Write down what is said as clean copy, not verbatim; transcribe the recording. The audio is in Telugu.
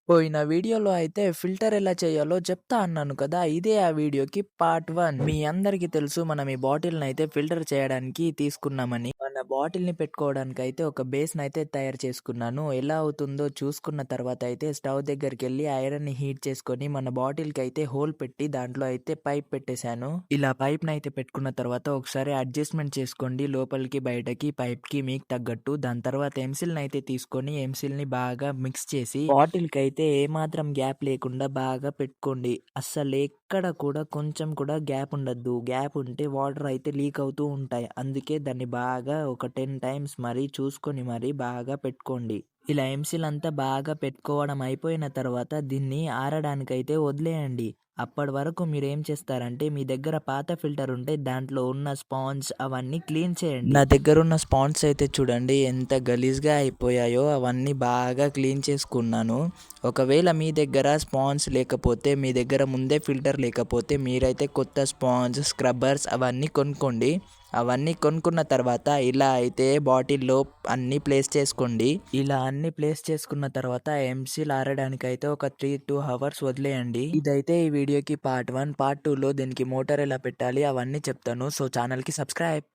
పోయిన వీడియోలో అయితే ఫిల్టర్ ఎలా చేయాలో చెప్తా అన్నాను కదా! ఇదే ఆ వీడియోకి పార్ట్ 1. మీ అందరికీ తెలుసు మనం ఈ బాటిల్‌నయితే ఫిల్టర్ చేయడానికి తీసుకున్నామని. మన బాటిల్‌ని పెట్టుకోవడానికైతే ఒక బేస్‌నయితే తయారు చేసుకున్నాను. ఎలా అవుతుందో చూసుకున్న తర్వాత అయితే స్టవ్ దగ్గరికెళ్ళి ఐరన్‌ని హీట్ చేసుకొని మన బాటిల్‌కయితే హోల్ పెట్టి దాంట్లో అయితే పైప్ పెట్టేశాను. ఇలా పైప్‌నయితే పెట్టుకున్న తర్వాత ఒకసారి అడ్జస్ట్‌మెంట్ చేసుకోండి లోపలికి, బయటకి, పైప్‌కి మీకు తగ్గట్టు. దాని తర్వాత ఎంసిల్‌నయితే తీసుకొని ఎంసిల్‌ని బాగా మిక్స్ చేసి బాటిల్‌కైతే ఏమాత్రం గ్యాప్ లేకుండా బాగా పెట్టుకోండి. అస్సలెక్కడ కూడా కొంచెం కూడా గ్యాప్ ఉండద్దు. గ్యాప్ ఉంటే వాటర్ అయితే లీక్ అవుతూ ఉంటాయి. అందుకే దాన్ని బాగా ఒక 10 టైమ్స్ మరీ చూసుకొని మరీ బాగా పెట్టుకోండి. ఇలా ఎంసిల్ అంతా బాగా పెట్టుకోవడం అయిపోయిన తర్వాత దీన్ని ఆరడానికైతే వదిలేయండి. అప్పటి వరకు మీరేం చేస్తారంటే మీ దగ్గర పాత ఫిల్టర్ ఉంటే దాంట్లో ఉన్న స్పాంజ్ అవన్నీ క్లీన్ చేయండి. నా దగ్గరున్న స్పాంజ్ అయితే చూడండి ఎంత గలీజ్‌గా అయిపోయాయో అవన్నీ బాగా క్లీన్ చేసుకున్నాను. ఒకవేళ మీ దగ్గర స్పాంజ్ లేకపోతే మీ దగ్గర ముందే ఫిల్టర్ లేకపోతే మీరైతే కొత్త స్పాంజ్, స్క్రబ్బర్స్ అవన్నీ కొనుక్కోండి. అవన్నీ కొనుక్కున్న తర్వాత ఇలా అయితే బాటిల్‌లో అన్నీ ప్లేస్ చేసుకోండి. ఇలా అన్నీ ప్లేస్ చేసుకున్న తర్వాత ఎంసీల్ ఆరడానికైతే ఒక 3-2 అవర్స్ వదిలేయండి. ఇదైతే ఈ వీడియోకి పార్ట్ 1. పార్ట్ 2లో దీనికి మోటార్ ఎలా పెట్టాలి అవన్నీ చెప్తాను. సో ఛానల్‌కి సబ్స్క్రైబ్.